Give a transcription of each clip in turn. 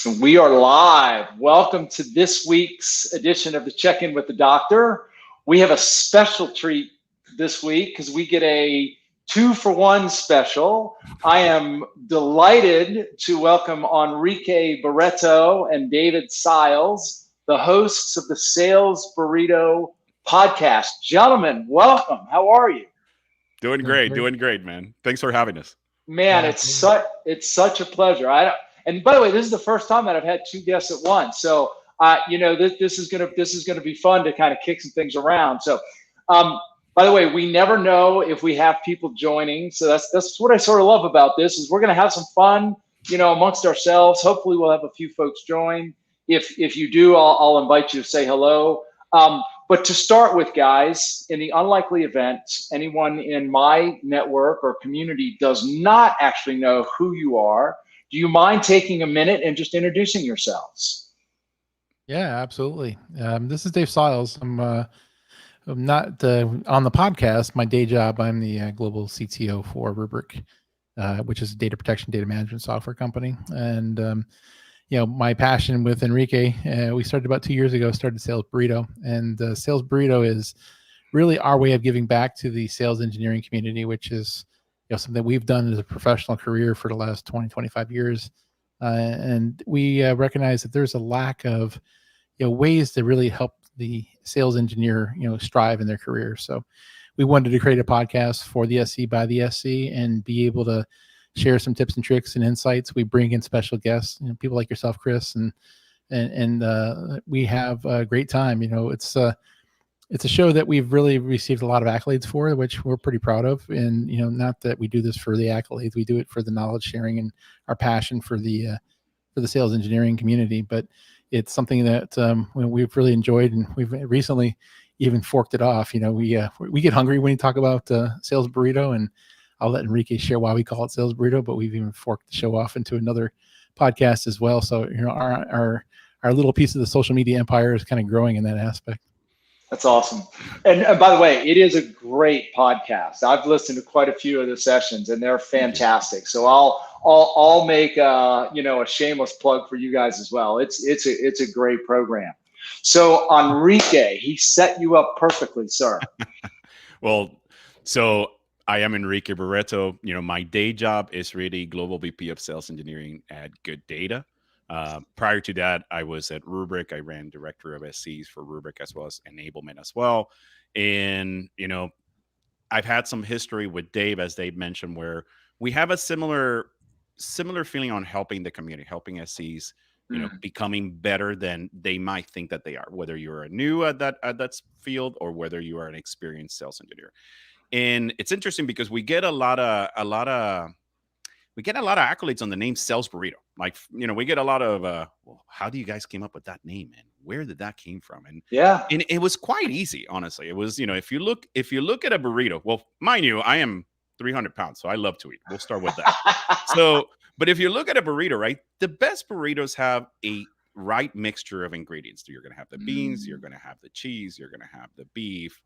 We are live. Welcome to this week's edition of the Check-In with the Doctor. We have a special treat this week because we get a 2-for-1 special. I am delighted to welcome Enrique Barreto and David Siles, the hosts of the SalesBurrito podcast. Gentlemen, welcome. How are you? Doing great, man. Thanks for having us. Man, it's such a pleasure. And by the way, this is the first time that I've had two guests at once. So, this is gonna be fun to kind of kick some things around. So, by the way, we never know if we have people joining. So that's what I sort of love about this is we're gonna have some fun, amongst ourselves. Hopefully, we'll have a few folks join. If you do, I'll invite you to say hello. But to start with, guys, in the unlikely event anyone in my network or community does not actually know who you are, do you mind taking a minute and just introducing yourselves? Yeah, absolutely. This is Dave Siles. I'm not on the podcast. My day job, I'm the global CTO for Rubric, which is a data protection, data management software company. And, my passion with Enrique, we started about 2 years ago, started SalesBurrito. And SalesBurrito is really our way of giving back to the sales engineering community, which is something that we've done as a professional career for the last 20, 25 years. And we recognize that there's a lack of ways to really help the sales engineer strive in their career. So we wanted to create a podcast for the SC by the SC and be able to share some tips and tricks and insights. We bring in special guests, people like yourself, Chris, and we have a great time. It's a show that we've really received a lot of accolades for, which we're pretty proud of. And, not that we do this for the accolades, we do it for the knowledge sharing and our passion for the sales engineering community. But it's something that we've really enjoyed, and we've recently even forked it off. We get hungry when you talk about SalesBurrito, and I'll let Enrique share why we call it SalesBurrito, but we've even forked the show off into another podcast as well. So, our little piece of the social media empire is kind of growing in that aspect. That's awesome. And by the way, it is a great podcast. I've listened to quite a few of the sessions and they're fantastic. So I'll make a shameless plug for you guys as well. It's a great program. So Enrique, he set you up perfectly, sir. Well, so I am Enrique Barreto. My day job is really Global VP of Sales Engineering at Good Data. Prior to that, I was at Rubric. I ran director of SCs for Rubric as well as enablement as well. And, I've had some history with Dave, as Dave mentioned, where we have a similar feeling on helping the community, helping SCs, becoming better than they might think that they are, whether you're a new at that field or whether you are an experienced sales engineer. And it's interesting because we get a lot of accolades on the name SalesBurrito. Like, we get a lot of, well, how do you guys came up with that name and where did that came from? And and it was quite easy, honestly. It was, if you look at a burrito, well, mind you, I am 300 pounds, so I love to eat. We'll start with that. But if you look at a burrito, right, the best burritos have a right mixture of ingredients. You're going to have the beans, you're going to have the cheese, you're going to have the beef,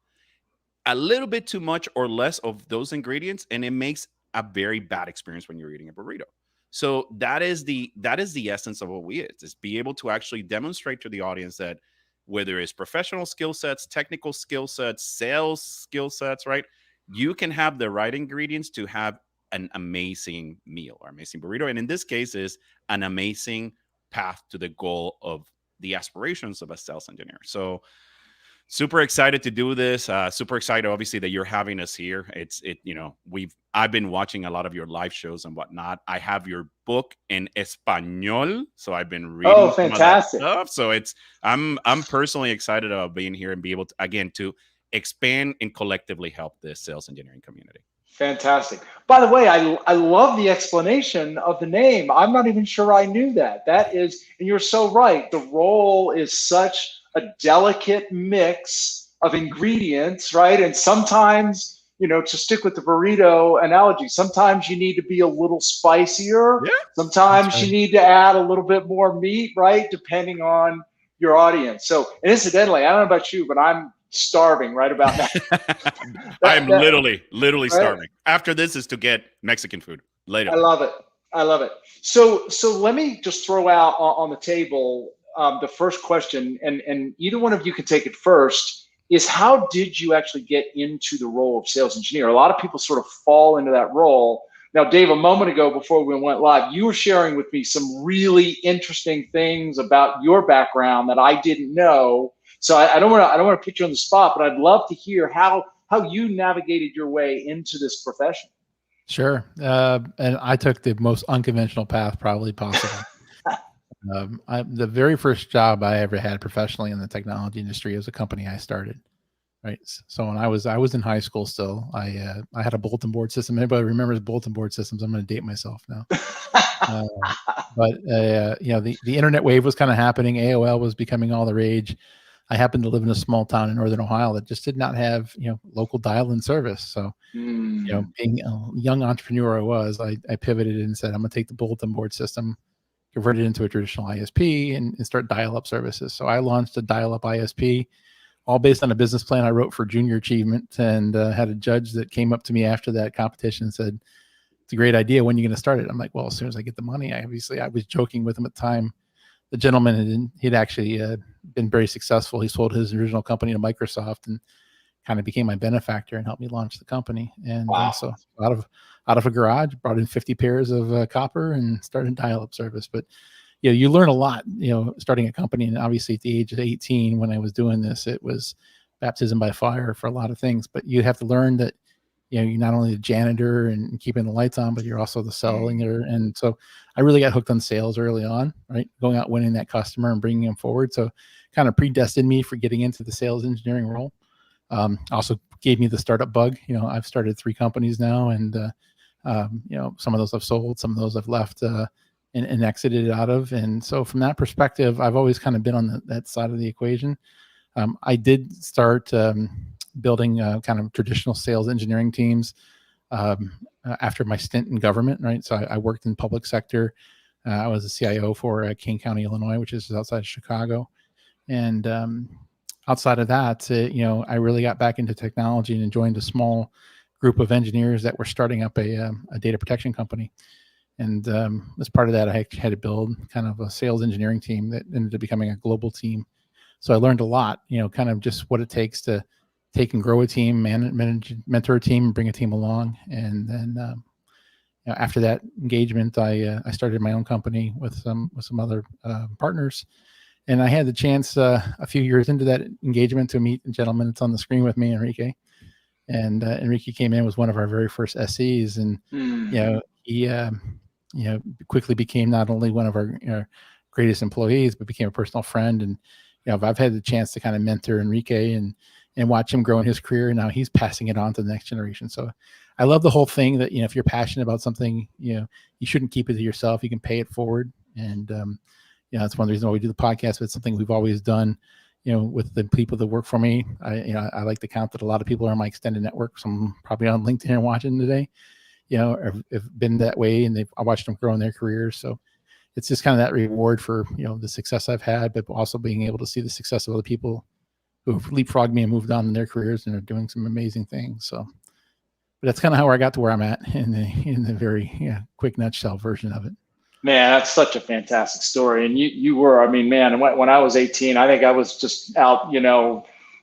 a little bit too much or less of those ingredients, and it makes a very bad experience when you're eating a burrito. So that is the essence of what we is be able to actually demonstrate to the audience that whether it's professional skill sets, technical skill sets, sales skill sets, right, you can have the right ingredients to have an amazing meal or amazing burrito. And in this case is an amazing path to the goal of the aspirations of a sales engineer. So super excited to do this. Super excited, obviously, that you're having us here. I've been watching a lot of your live shows and whatnot. I have your book in Español, so I've been reading. Oh, fantastic! Some of that stuff. So I'm personally excited about being here and be able to expand and collectively help the sales engineering community. Fantastic. By the way, I love the explanation of the name. I'm not even sure I knew that. That is, and you're so right. The role is such a delicate mix of ingredients, right? And sometimes, to stick with the burrito analogy, sometimes you need to be a little spicier. Yeah. Sometimes you need to add a little bit more meat, right? Depending on your audience. So, and incidentally, I don't know about you, but I'm starving right about now. I'm literally starving. After this is to get Mexican food later. I love it. I love it. So let me just throw out on the table the first question, and either one of you can take it first, is how did you actually get into the role of sales engineer? A lot of people sort of fall into that role. Now, Dave, a moment ago before we went live, you were sharing with me some really interesting things about your background that I didn't know. So I don't want to put you on the spot, but I'd love to hear how you navigated your way into this profession. Sure. And I took the most unconventional path probably possible. The very first job I ever had professionally in the technology industry was a company I started. Right. So when I was in high school still, I had a bulletin board system. Anybody remembers bulletin board systems? I'm going to date myself now. But the internet wave was kind of happening. AOL was becoming all the rage. I happened to live in a small town in northern Ohio that just did not have local dial-in service. So being a young entrepreneur I pivoted and said, I'm going to take the bulletin board system, convert it into a traditional ISP, and start dial-up services. So I launched a dial-up ISP, all based on a business plan I wrote for junior achievement, and had a judge that came up to me after that competition and said, it's a great idea. When are you going to start it? I'm like, well, as soon as I get the money. I was joking with him at the time. The gentleman he'd actually been very successful. He sold his original company to Microsoft and kind of became my benefactor and helped me launch the company. And so out of a garage, brought in 50 pairs of copper and started dial-up service. But you learn a lot, starting a company. And obviously at the age of 18, when I was doing this, it was baptism by fire for a lot of things. But you have to learn that, you're not only the janitor and keeping the lights on, but you're also the seller. And so I really got hooked on sales early on, right? Going out, winning that customer and bringing them forward. So kind of predestined me for getting into the sales engineering role. Also gave me the startup bug. I've started 3 companies now, and some of those I've sold, some of those I've left and exited out of. And so from that perspective, I've always kind of been on that side of the equation. I did start building kind of traditional sales engineering teams after my stint in government, right? So I worked in public sector. I was a CIO for Kane County, Illinois, which is outside of Chicago. And outside of that, I really got back into technology and joined a small group of engineers that were starting up a data protection company. And as part of that, I had to build kind of a sales engineering team that ended up becoming a global team. So I learned a lot, kind of just what it takes to take and grow a team, manage, mentor a team, and bring a team along. And then after that engagement, I started my own company with some other partners. And I had the chance a few years into that engagement to meet a gentleman that's on the screen with me, Enrique. And Enrique came in, was one of our very first SEs, and he quickly became not only one of our greatest employees, but became a personal friend. And I've had the chance to kind of mentor Enrique and watch him grow in his career. And now he's passing it on to the next generation. So I love the whole thing that, if you're passionate about something, you shouldn't keep it to yourself. You can pay it forward. And, that's one of the reasons why we do the podcast, but it's something we've always done, with the people that work for me. I like to count that a lot of people are on my extended network. Some probably on LinkedIn and watching today, have been that way, and I watched them grow in their careers. So it's just kind of that reward for, the success I've had, but also being able to see the success of other people who've leapfrogged me and moved on in their careers and are doing some amazing things. So, but that's kind of how I got to where I'm at in the very quick nutshell version of it. Man, that's such a fantastic story. And you were, man, when I was 18, I think I was just out,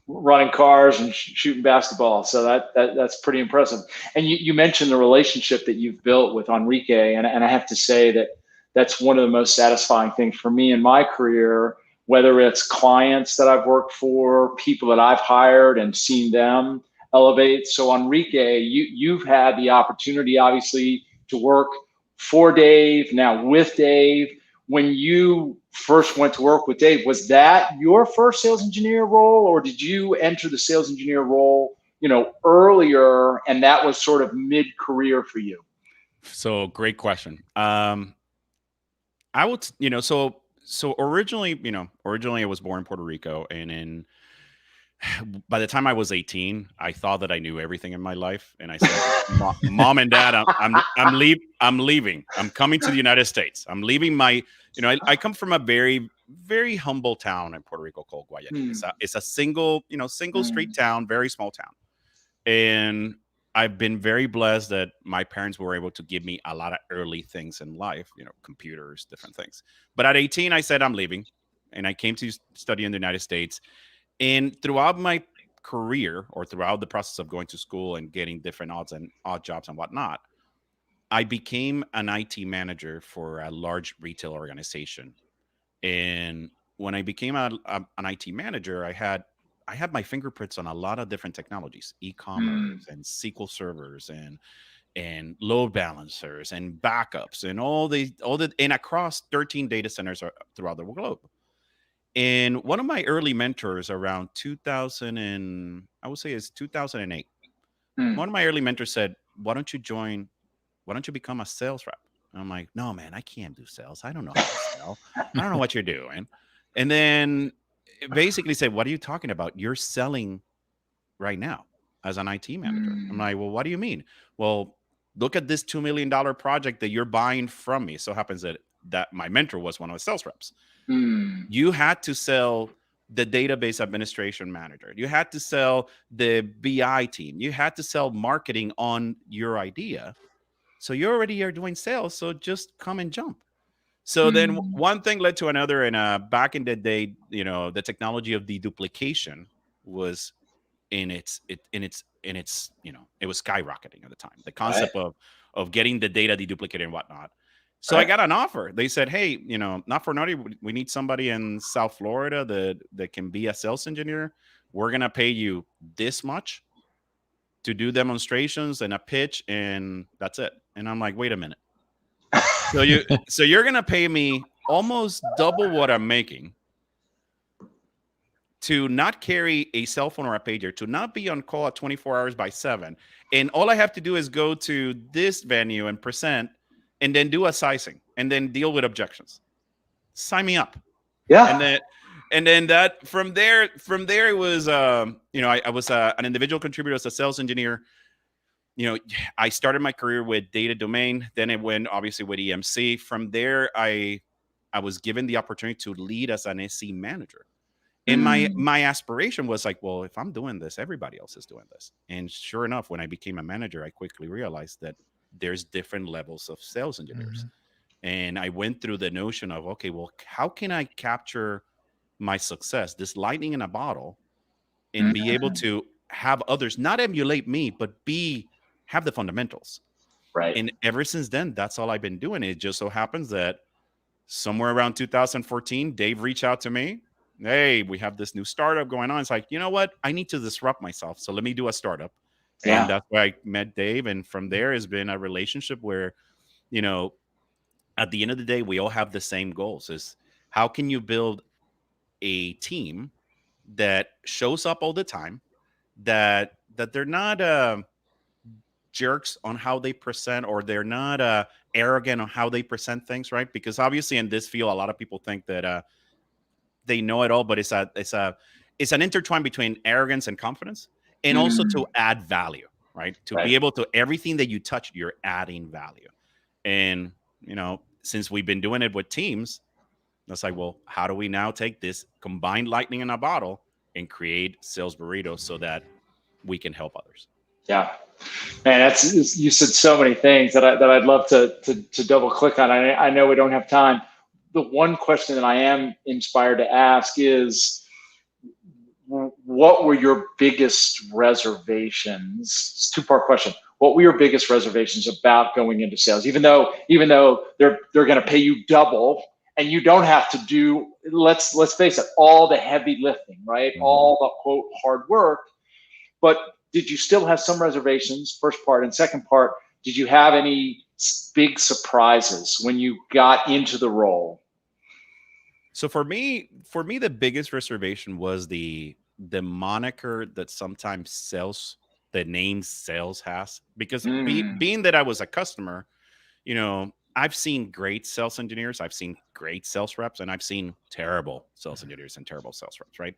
running cars and shooting basketball. So that's pretty impressive. And you mentioned the relationship that you've built with Enrique. And I have to say that's one of the most satisfying things for me in my career, whether it's clients that I've worked for, people that I've hired and seen them elevate. So Enrique, you've had the opportunity, obviously, to work for Dave, now with Dave. When you first went to work with Dave, was that your first sales engineer role, or did you enter the sales engineer role, earlier, and that was sort of mid-career for you? So great question. I would, so originally I was born in Puerto Rico, and by the time I was 18, I thought that I knew everything in my life. And I said, Mom and Dad, I'm leaving. I'm coming to the United States. I'm leaving my, I come from a very, very humble town in Puerto Rico called Guayaquil. It's a single street town, very small town. And I've been very blessed that my parents were able to give me a lot of early things in life, computers, different things. But at 18, I said I'm leaving, and I came to study in the United States. And throughout my career, or throughout the process of going to school and getting different odd jobs and whatnot, I became an IT manager for a large retail organization. And when I became an IT manager, I had my fingerprints on a lot of different technologies, e-commerce and SQL servers and load balancers and backups and all the and across 13 data centers throughout the globe. And one of my early mentors around 2000, and I would say it's 2008. One of my early mentors said, why don't you become a sales rep? And I'm like, no, man, I can't do sales. I don't know how to sell. I don't know what you're doing. And then it basically said, what are you talking about? You're selling right now as an IT manager. I'm like, well, what do you mean? Well, look at this $2 million project that you're buying from me. So happens that my mentor was one of the sales reps. You had to sell the database administration manager. You had to sell the BI team. You had to sell marketing on your idea. So you already are doing sales. So just come and jump. So then one thing led to another. And back in the day, the technology of deduplication was it was skyrocketing at the time. The concept of getting the data deduplicated and whatnot. So I got an offer. They said, hey, not for nothing, we need somebody in South Florida that can be a sales engineer. We're going to pay you this much to do demonstrations and a pitch, and that's it. And I'm like, wait a minute. So you're going to pay me almost double what I'm making to not carry a cell phone or a pager, to not be on call at 24 hours by 7. And all I have to do is go to this venue and present, and then do a sizing, and then deal with objections. Sign me up. Yeah. And then that from there it was, I was an individual contributor as a sales engineer. I started my career with data domain. Then it went obviously with EMC. From there, I was given the opportunity to lead as an SE manager. And my aspiration was like, well, if I'm doing this, everybody else is doing this. And sure enough, when I became a manager, I quickly realized that there's different levels of sales engineers. And I went through the notion of, okay, well, how can I capture my success, this lightning in a bottle, and be able to have others not emulate me, but have the fundamentals. Right. And ever since then, that's all I've been doing. It just so happens that somewhere around 2014, Dave reached out to me. Hey, we have this new startup going on. It's like, you know what? I need to disrupt myself. So let me do a startup. Yeah. And that's where I met Dave. And from there has been a relationship where, at the end of the day, we all have the same goals. Is how can you build a team that shows up all the time, that they're not jerks on how they present, or they're not arrogant on how they present things, right? Because obviously in this field, a lot of people think that they know it all, but it's an intertwine between arrogance and confidence, and also to add value, right? To be able to, everything that you touch, you're adding value. And, since we've been doing it with teams, it's like, well, how do we now take this combined lightning in a bottle and create SalesBurrito so that we can help others? Yeah, man, you said so many things that I'd love to double click on. I know we don't have time. The one question that I am inspired to ask is, what were your biggest reservations? It's a two-part question. What were your biggest reservations about going into sales? Even though they're going to pay you double, and you don't have to do, let's face it, all the heavy lifting, right? All the quote hard work. But did you still have some reservations? First part. And second part, did you have any big surprises when you got into the role? So for me, the biggest reservation was the moniker that sometimes the name sales has, because being that I was a customer, I've seen great sales engineers, I've seen great sales reps, and I've seen terrible sales engineers and terrible sales reps, right?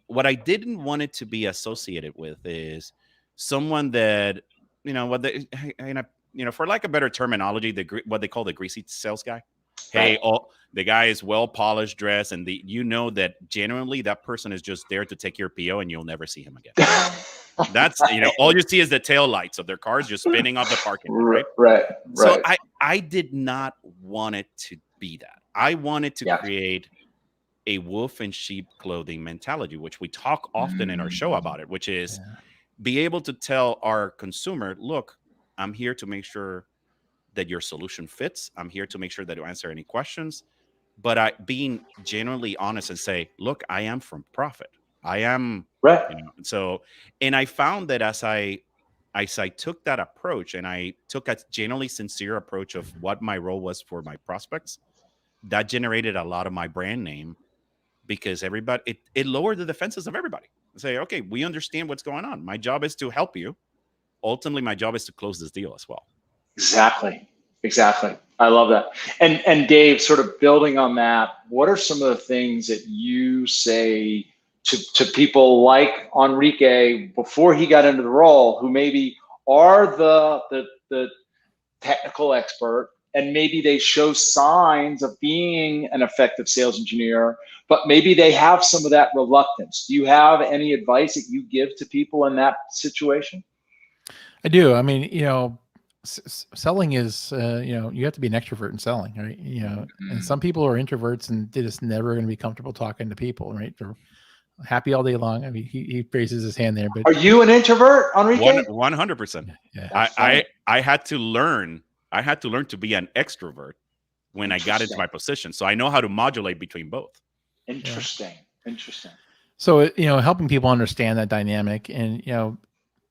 What I didn't want it to be associated with is someone that, for lack of better terminology, what they call the greasy sales guy. Hey, the guy is well polished, dressed, and you know that genuinely that person is just there to take your PO, and you'll never see him again. That's all you see is the tail lights of their cars just spinning off the parking lot, right? So I did not want it to be that. I wanted to create a wolf in sheep clothing mentality, which we talk often in our show about it, which is be able to tell our consumer, look, I'm here to make sure that your solution fits. I'm here to make sure that you answer any questions. But being genuinely honest and say, look, I am from profit. I am so, and I found that as I took that approach and I took a genuinely sincere approach of what my role was for my prospects, that generated a lot of my brand name, because everybody, it lowered the defenses of everybody. Say, okay, we understand what's going on. My job is to help you. Ultimately, my job is to close this deal as well. Exactly. I love that. And Dave, sort of building on that, what are some of the things that you say to people like Enrique before he got into the role, who maybe are the technical expert, and maybe they show signs of being an effective sales engineer, but maybe they have some of that reluctance? Do you have any advice that you give to people in that situation? I do. I mean, selling is, you have to be an extrovert in selling, right? And some people are introverts and they're just never going to be comfortable talking to people, right? They're happy all day long. I mean, he raises his hand there, but are you an introvert, Enrique? 100%. Yeah. I had to learn to be an extrovert when I got into my position. So I know how to modulate between both. Interesting. So, helping people understand that dynamic, and,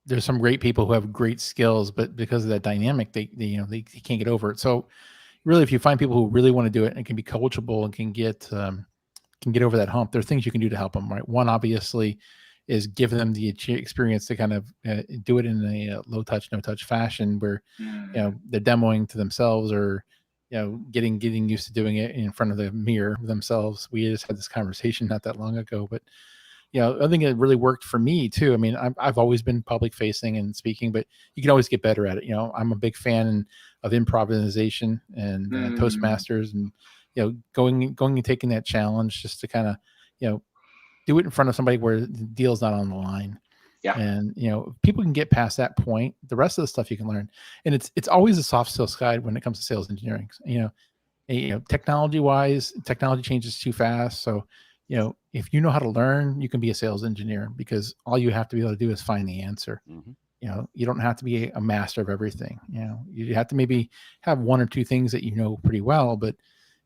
there's some great people who have great skills, but because of that dynamic, they can't get over it. So really, if you find people who really want to do it and can be coachable and can get over that hump, there are things you can do to help them, right? One, obviously, is give them the experience to kind of do it in a low touch, no touch fashion, where they're demoing to themselves, or getting used to doing it in front of the mirror themselves. We just had this conversation not that long ago, but I think it really worked for me too. I mean, I've always been public facing and speaking, but you can always get better at it. I'm a big fan of improvisation and Toastmasters, and going and taking that challenge just to kind of do it in front of somebody where the deal's not on the line. Yeah. And people can get past that point. The rest of the stuff you can learn, and it's always a soft skills guide when it comes to sales engineering. Technology wise, technology changes too fast, so if you know how to learn, you can be a sales engineer, because all you have to be able to do is find the answer. You don't have to be a master of everything. You have to maybe have one or two things that pretty well, but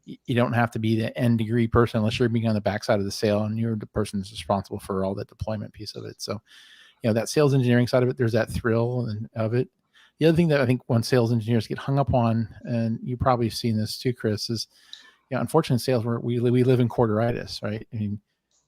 you don't have to be the end degree person unless you're being on the backside of the sale and you're the person that's responsible for all that deployment piece of it. So, that sales engineering side of it, there's that thrill of it. The other thing that I think when sales engineers get hung up on, and you probably seen this too, Chris, is unfortunately, sales, we live in quarteritis, right? I mean,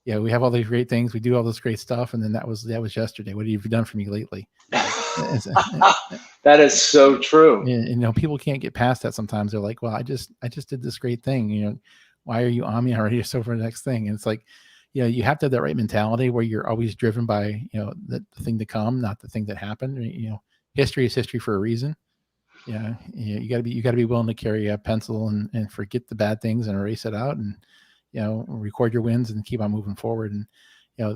we have all these great things, we do all this great stuff, and then that was yesterday. What have you done for me lately? That is so true. And people can't get past that. Sometimes they're like, well, I just did this great thing. Why are you on me already? So for the next thing, and it's like, you have to have that right mentality where you're always driven by the thing to come, not the thing that happened. History is history for a reason. You got to be willing to carry a pencil and forget the bad things and erase it out, and record your wins and keep on moving forward. And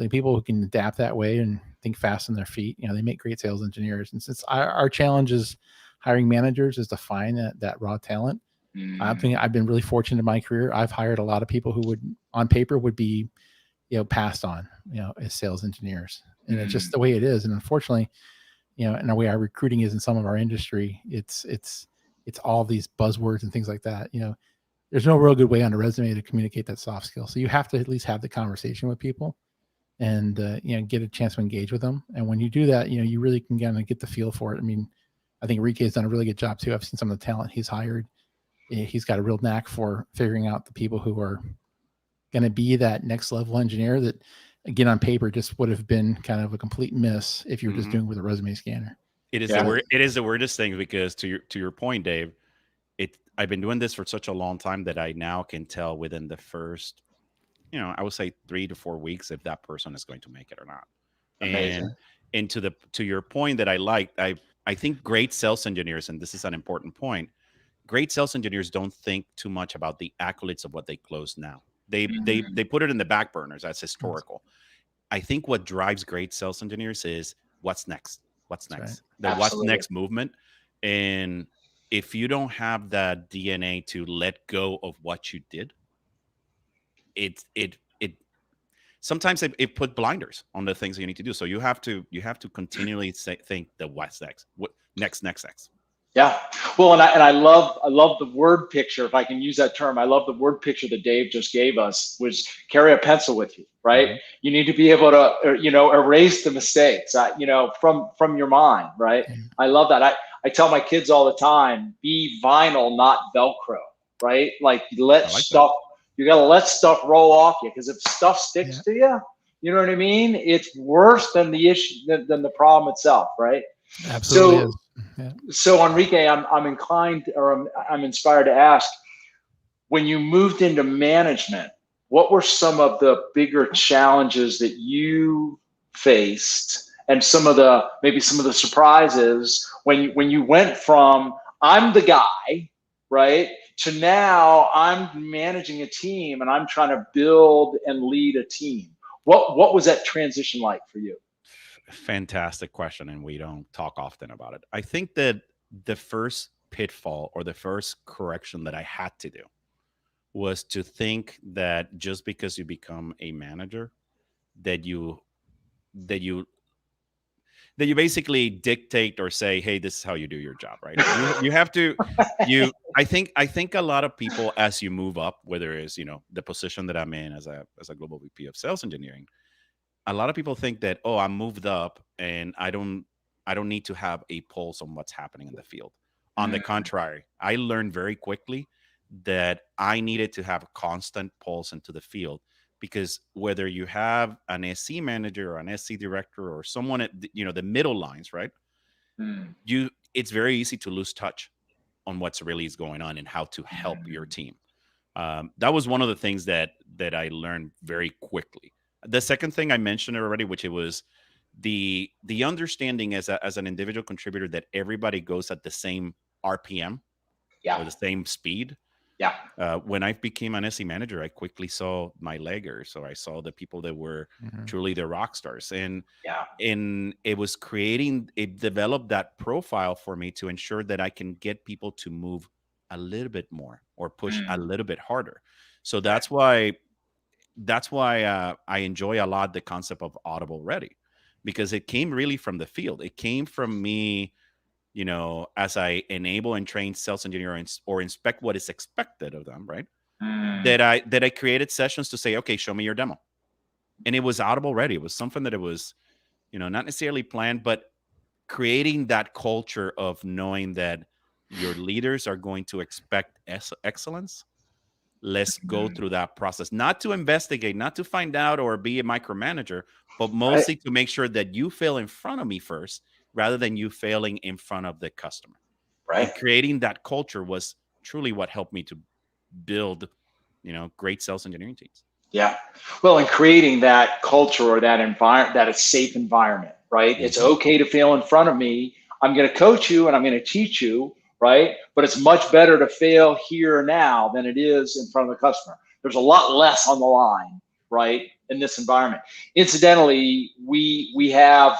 the people who can adapt that way and think fast on their feet, they make great sales engineers. And since our challenge is hiring managers is to find that raw talent. I think I've been really fortunate in my career. I've hired a lot of people who would, on paper, would be passed on as sales engineers, and it's just the way it is. And unfortunately, and the way our recruiting is in some of our industry, it's all these buzzwords and things like that. There's no real good way on a resume to communicate that soft skill. So you have to at least have the conversation with people, and get a chance to engage with them. And when you do that, you really can kind of get the feel for it. I mean, I think Enrique has done a really good job too. I've seen some of the talent he's hired. He's got a real knack for figuring out the people who are going to be that next level engineer that, again, on paper, just would have been kind of a complete miss if you were just doing it with a resume scanner. It is the weirdest thing, because to your point, Dave, I've been doing this for such a long time that I now can tell within the first, I would say 3 to 4 weeks if that person is going to make it or not. Amazing. And to your point that I think great sales engineers, and this is an important point, great sales engineers don't think too much about the accolades of what they close now. They put it in the back burners as historical. I think what drives great sales engineers is what's next. What's next? Right. The what's next movement. And if you don't have that DNA to let go of what you did, it sometimes it put blinders on the things that you need to do. So you have to continually think the what's next, what next. Yeah. Well, and I love the word picture, if I can use that term. I love the word picture that Dave just gave us, was carry a pencil with you, right? Mm-hmm. You need to be able to, erase the mistakes, from your mind, right? Mm-hmm. I love that. I tell my kids all the time, be vinyl, not Velcro, right? Like you got to let stuff roll off you, because if stuff sticks to you, you know what I mean? It's worse than the issue, than the problem itself, right? Absolutely. So Enrique, I'm inclined, or I'm inspired to ask, when you moved into management, what were some of the bigger challenges that you faced, and maybe some of the surprises when you went from I'm the guy, right, to now I'm managing a team and I'm trying to build and lead a team? What was that transition like for you? Fantastic question, and we don't talk often about it. I think that the first pitfall, or the first correction that I had to do, was to think that just because you become a manager, that you basically dictate or say, hey, this is how you do your job, right? You have to I think a lot of people, as you move up, whether it's the position that I'm in as a global VP of sales engineering, a lot of people think that, I moved up and I don't need to have a pulse on what's happening in the field. On the contrary, I learned very quickly that I needed to have a constant pulse into the field, because whether you have an SC manager or an SC director or someone at the middle lines, right? It's very easy to lose touch on what's really is going on and how to help your team. That was one of the things that I learned very quickly. The second thing I mentioned already, which it was the understanding as an individual contributor that everybody goes at the same RPM, or the same speed. When I became an SE manager, I quickly saw my laggers, or I saw the people that were truly the rock stars, and it was it developed that profile for me to ensure that I can get people to move a little bit more or push a little bit harder. So that's why I enjoy a lot the concept of audible ready, because it came really from the field. It came from me, as I enable and train sales engineers or inspect what is expected of them, right? That I created sessions to say, okay, show me your demo. And it was audible ready. It was something that it was, not necessarily planned, but creating that culture of knowing that your leaders are going to expect excellence. Let's go through that process, not to investigate, not to find out or be a micromanager, but mostly to make sure that you fail in front of me first, rather than you failing in front of the customer. Right. And creating that culture was truly what helped me to build, great sales engineering teams. Yeah. Well, and creating that culture, or that environment, that is safe environment, right? It's okay to fail in front of me. I'm going to coach you and I'm going to teach you. Right. But it's much better to fail here now than it is in front of the customer. There's a lot less on the line, right, in this environment. Incidentally, we have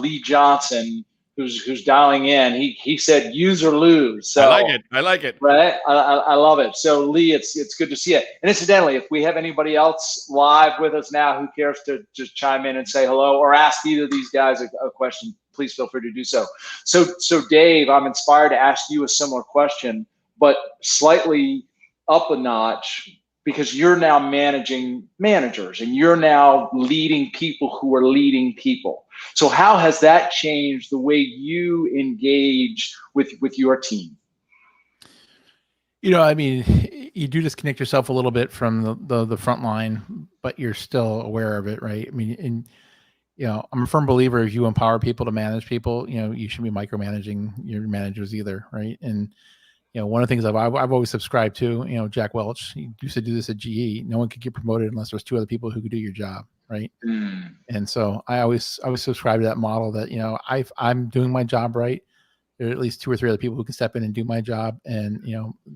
Lee Johnson who's dialing in. He said use or lose. So I like it. Right. I love it. So Lee, it's good to see it. And incidentally, if we have anybody else live with us now who cares to just chime in and say hello, or ask either of these guys a question, please feel free to do so. So Dave, I'm inspired to ask you a similar question, but slightly up a notch, because you're now managing managers and you're now leading people who are leading people. So how has that changed the way you engage with your team? You do disconnect yourself a little bit from the front line, but you're still aware of it, right? I'm a firm believer, if you empower people to manage people, you shouldn't be micromanaging your managers either, right? And one of the things I've always subscribed to, Jack Welch, he used to do this at GE. No one could get promoted unless there's two other people who could do your job, right? And so I always subscribe to that model that I'm doing my job right. there are at least 2 or 3 other people who can step in and do my job. And,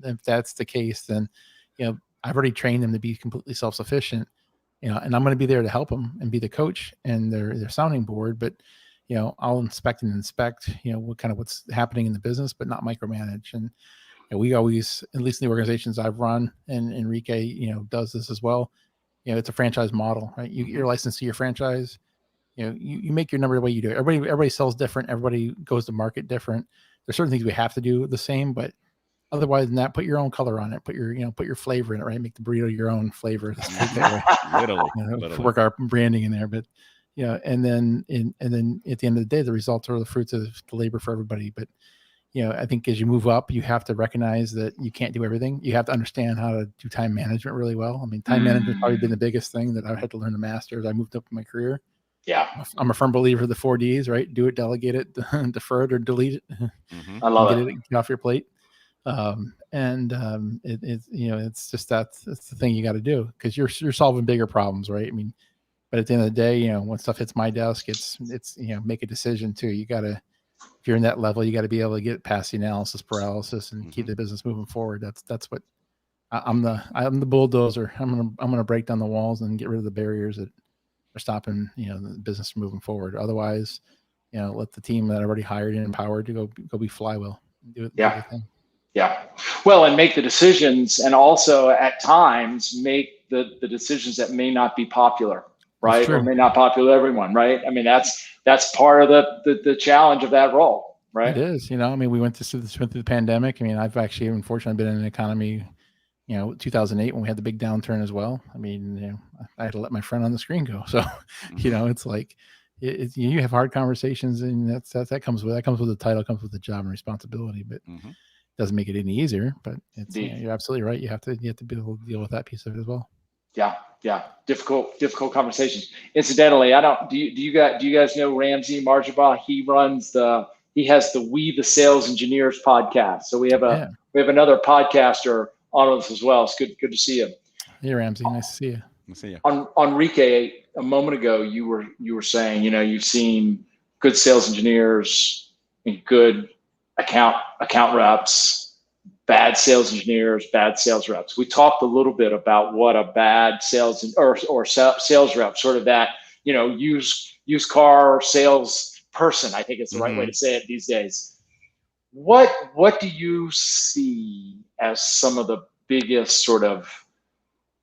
if that's the case, then, I've already trained them to be completely self-sufficient, and I'm going to be there to help them and be the coach and their sounding board. But, I'll inspect, what's happening in the business, but not micromanage. And we always, at least in the organizations I've run, and Enrique, does this as well. It's a franchise model, right? You're licensed to your franchise. You make your number the way you do it. Everybody sells different. Everybody goes to market different. There's certain things we have to do the same, but otherwise than that, put your own color on it. Put your flavor in it, right? Make the burrito your own flavor. Literally. Work our branding in there, but and then at the end of the day, the results are the fruits of the labor for everybody. But I think as you move up, you have to recognize that you can't do everything. You have to understand how to do time management really well. I mean, time management probably been the biggest thing that I had to learn to master as I moved up in my career. Yeah. I'm a firm believer of the 4 Ds, right? Do it, delegate it, defer it, or delete it. I love it. Get off your plate. It's just that's the thing you got to do, because you're solving bigger problems, right? I mean, but at the end of the day, when stuff hits my desk, it's make a decision too. You got to, if you're in that level, you got to be able to get past the analysis paralysis and keep the business moving forward. That's what I'm the bulldozer. I'm gonna break down the walls and get rid of the barriers that are stopping the business from moving forward. Otherwise, let the team that I already hired and empowered to go be flywheel. Do it. Yeah. Yeah. Well, and make the decisions, and also at times make the decisions that may not be popular, right? Or may not popular everyone, right? I mean, that's part of the challenge of that role, right? It is. I mean, we went through the pandemic. I mean, I've actually, unfortunately, been in an economy, 2008 when we had the big downturn as well. I mean, I had to let my friend on the screen go. So, it's like, you have hard conversations, and that comes with the title, comes with the job and responsibility, but it doesn't make it any easier. But it's, you're absolutely right. You have to be able to deal with that piece of it as well. Yeah. Difficult conversations. Incidentally, do you guys know Ramsey Marjabah? He has the We the Sales Engineers podcast. So we have another podcaster on us as well. It's good to see you. Hey, Ramsey, nice to see you. Enrique, a moment ago, you were saying, you've seen good sales engineers and good account reps, bad sales engineers, bad sales reps. We talked a little bit about what a bad sales or sales rep, sort of that, used car sales person, I think it's the right way to say it these days. What do you see as some of the biggest sort of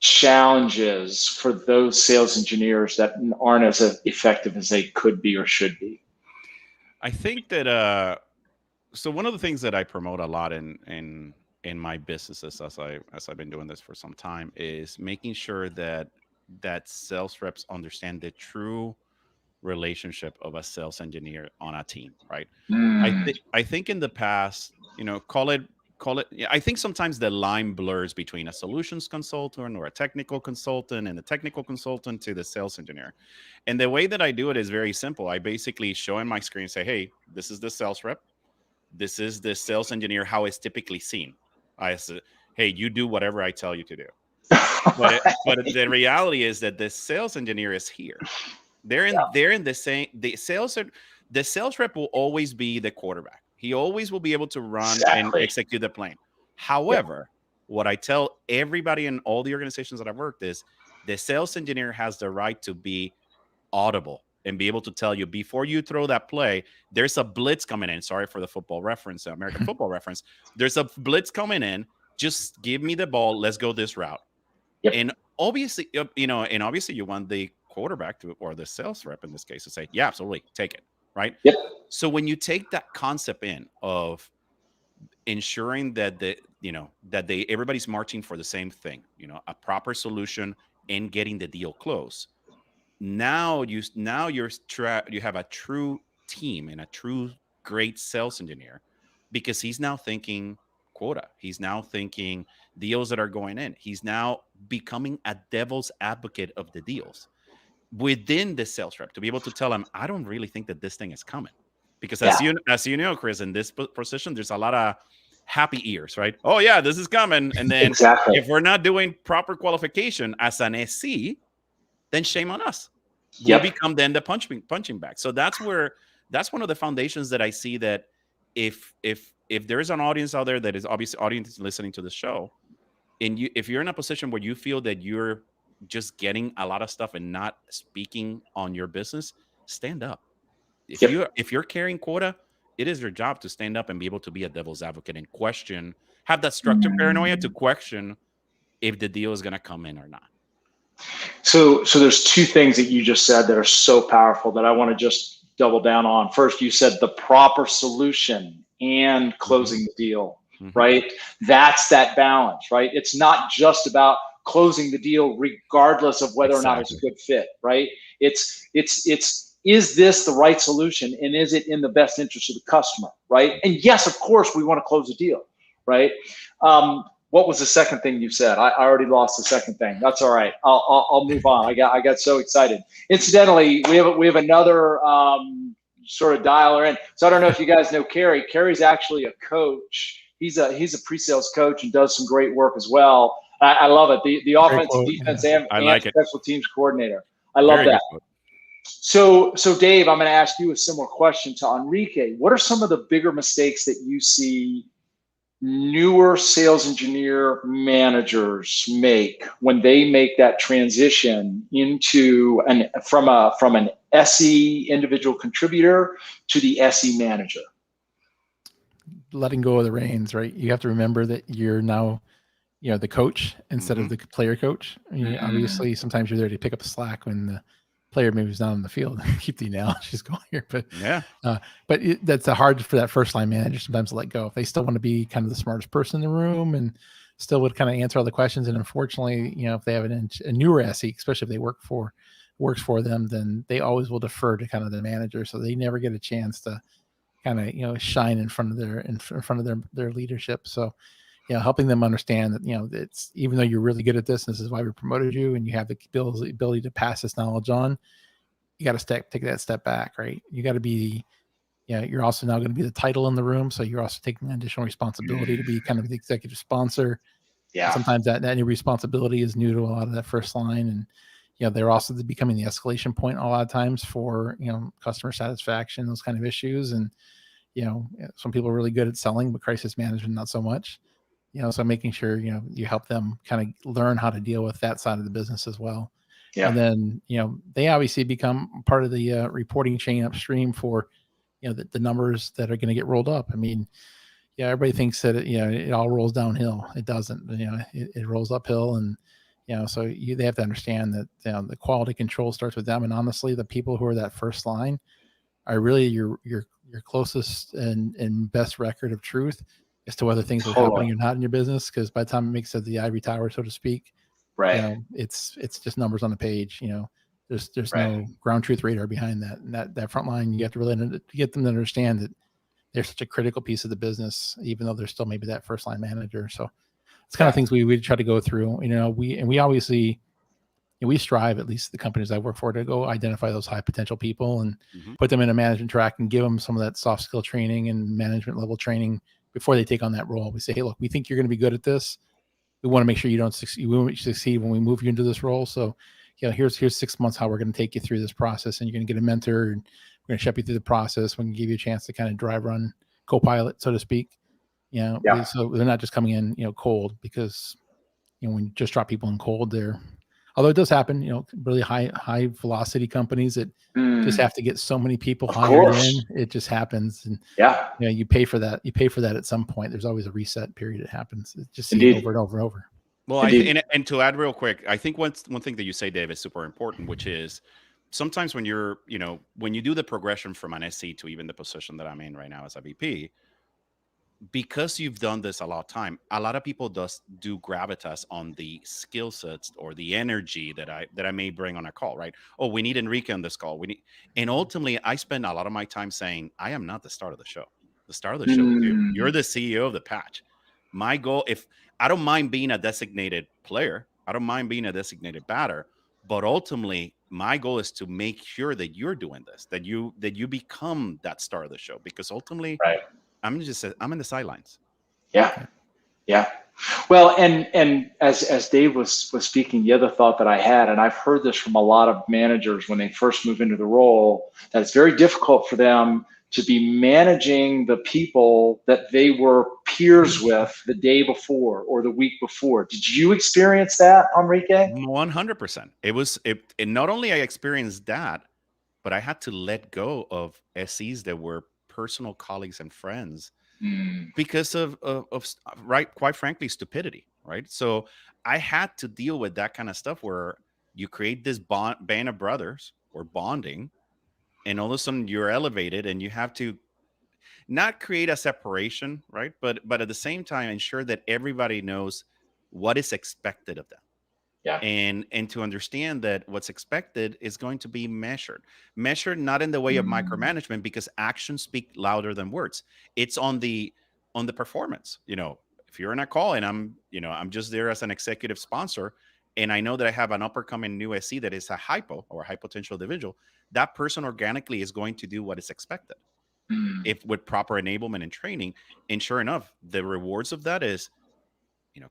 challenges for those sales engineers that aren't as effective as they could be or should be? I think that so one of the things that I promote a lot in my businesses, as I've been doing this for some time, is making sure that sales reps understand the true relationship of a sales engineer on a team, right? I think in the past, call it. I think sometimes the line blurs between a solutions consultant or a technical consultant, and the technical consultant to the sales engineer. And the way that I do it is very simple. I basically show in my screen, say, hey, this is the sales rep. This is the sales engineer, how it's typically seen. I say, hey, you do whatever I tell you to do. But the reality is that the sales engineer is here. They're in the same. The sales rep will always be the quarterback. He always will be able to run and execute the plan. However, what I tell everybody in all the organizations that I've worked is the sales engineer has the right to be audible and be able to tell you before you throw that play, there's a blitz coming in. Sorry for the football reference, American football reference. There's a blitz coming in. Just give me the ball. Let's go this route. Yep. And obviously, you want the quarterback or the sales rep in this case to say, yeah, absolutely, take it. Right. Yep. So when you take that concept in of ensuring that everybody's marching for the same thing, a proper solution and getting the deal closed. Now you have a true team and a true great sales engineer, because he's now thinking quota. He's now thinking deals that are going in. He's now becoming a devil's advocate of the deals within the sales rep to be able to tell him, I don't really think that this thing is coming, because as you know, Chris, in this position, there's a lot of happy ears, right? Oh yeah, this is coming. And then if we're not doing proper qualification as an SC, then shame on us. We'll become then the punching bag. So that's one of the foundations that I see that if there's an audience out there that is obviously audience listening to the show, and if you're in a position where you feel that you're just getting a lot of stuff and not speaking on your business, stand up. If you're carrying quota, it is your job to stand up and be able to be a devil's advocate and question, have that structure paranoia to question if the deal is going to come in or not. So there's two things that you just said that are so powerful that I want to just double down on. First, you said the proper solution and closing the deal, right? That's that balance, right? It's not just about closing the deal regardless of whether or not it's a good fit, right? It's is this the right solution, and is it in the best interest of the customer, right? And yes, of course, we want to close the deal, right? What was the second thing you said? I already lost the second thing. That's all right. I'll move on. I got so excited. Incidentally, we have another sort of dialer in. So I don't know if you guys know Kerry. Kerry's actually a coach. He's a pre-sales coach and does some great work as well. I love it. The offensive, defense, and special teams coordinator. I love that. So Dave, I'm going to ask you a similar question to Enrique. What are some of the bigger mistakes that you see newer sales engineer managers make when they make that transition into from an SE individual contributor to the SE manager? Letting go of the reins, right? You have to remember that you're now, the coach instead of the player coach. Obviously, sometimes you're there to pick up the slack when the player moves down on the field. Keep the analogies going here, but that's hard for that first line manager sometimes to let go. If they still want to be kind of the smartest person in the room and still would kind of answer all the questions, and unfortunately, if they have a newer SE, especially if they works for them, then they always will defer to kind of the manager, so they never get a chance to kind of shine in front of their leadership. So helping them understand that it's, even though you're really good at this is why we promoted you, and you have the ability to pass this knowledge on, you got to take that step back, right? You got to be you're also now going to be the title in the room, so you're also taking additional responsibility to be kind of the executive sponsor. Sometimes that new responsibility is new to a lot of that first line, and they're also becoming the escalation point a lot of times for customer satisfaction, those kind of issues. And some people are really good at selling, but crisis management not so much. So making sure you help them kind of learn how to deal with that side of the business as well. And then they obviously become part of the reporting chain upstream for the numbers that are going to get rolled up. I mean, everybody thinks that it all rolls downhill. It doesn't. It rolls uphill, and so they have to understand that the quality control starts with them. And honestly, the people who are that first line are really your closest and best record of truth as to whether things are happening or not in your business. Because by the time it makes it the ivory tower, so to speak, right, it's just numbers on the page. There's no ground truth radar behind that. And that front line, you have to really get them to understand that they're such a critical piece of the business, even though they're still maybe that first line manager. So it's kind of things we try to go through. We obviously we strive, at least the companies I work for, to go identify those high potential people and put them in a management track and give them some of that soft skill training and management level training before they take on that role. We say, hey, look, we think you're going to be good at this. We want to make sure you don't succeed. We want you to succeed when we move you into this role. So, here's 6 months how we're going to take you through this process, and you're going to get a mentor, and we're going to shepherd you through the process. We're going to give you a chance to kind of drive, run, co-pilot, so to speak. So they're not just coming in, cold, because when you just drop people in cold, although it does happen, really high velocity companies that just have to get so many people hired in. It just happens. And you pay for that. You pay for that at some point. There's always a reset period that happens. It's just over and over and over. Well, and to add real quick, I think one thing that you say, Dave, is super important, which is sometimes when you're, when you do the progression from an SC to even the position that I'm in right now as a VP, because you've done this a lot of time, a lot of people do gravitas on the skill sets or the energy that I may bring on a call, right? Oh, we need Enrique on this call. And ultimately, I spend a lot of my time saying, I am not the star of the show. The star of the show is you. You're the CEO of the patch. My goal, if I don't mind being a designated player, I don't mind being a designated batter, but ultimately, my goal is to make sure that you're doing this, that you become that star of the show, because ultimately, I'm in the sidelines. Yeah. Well, and as Dave was speaking, the other thought that I had, and I've heard this from a lot of managers when they first move into the role, that it's very difficult for them to be managing the people that they were peers with the day before or the week before. Did you experience that, Enrique? 100%. It not only I experienced that, but I had to let go of SEs that were personal colleagues and friends because of right, quite frankly, stupidity, right? So I had to deal with that kind of stuff where you create this band of brothers or bonding, and all of a sudden you're elevated and you have to not create a separation, right? But at the same time ensure that everybody knows what is expected of them. Yeah. And to understand that what's expected is going to be measured not in the way of micromanagement, because actions speak louder than words. It's on the performance. If you're in a call and I'm just there as an executive sponsor, and I know that I have an upcoming new SC that is a hypo or a high potential individual, that person organically is going to do what is expected if with proper enablement and training. And sure enough, the rewards of that is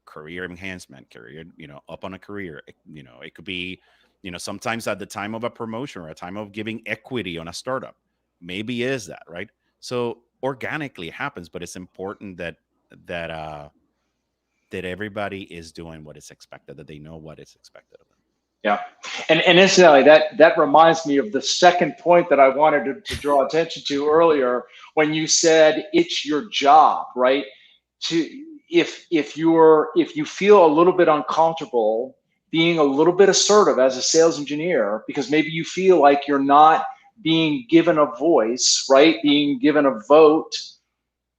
career enhancement, career, up on a career. It could be, sometimes at the time of a promotion or a time of giving equity on a startup, maybe is that, right? So organically it happens, but it's important that everybody is doing what is expected, that they know what is expected of them. Yeah. And incidentally, that reminds me of the second point that I wanted to draw attention to earlier when you said it's your job, right? If you feel a little bit uncomfortable being a little bit assertive as a sales engineer, because maybe you feel like you're not being given a voice, right? Being given a vote,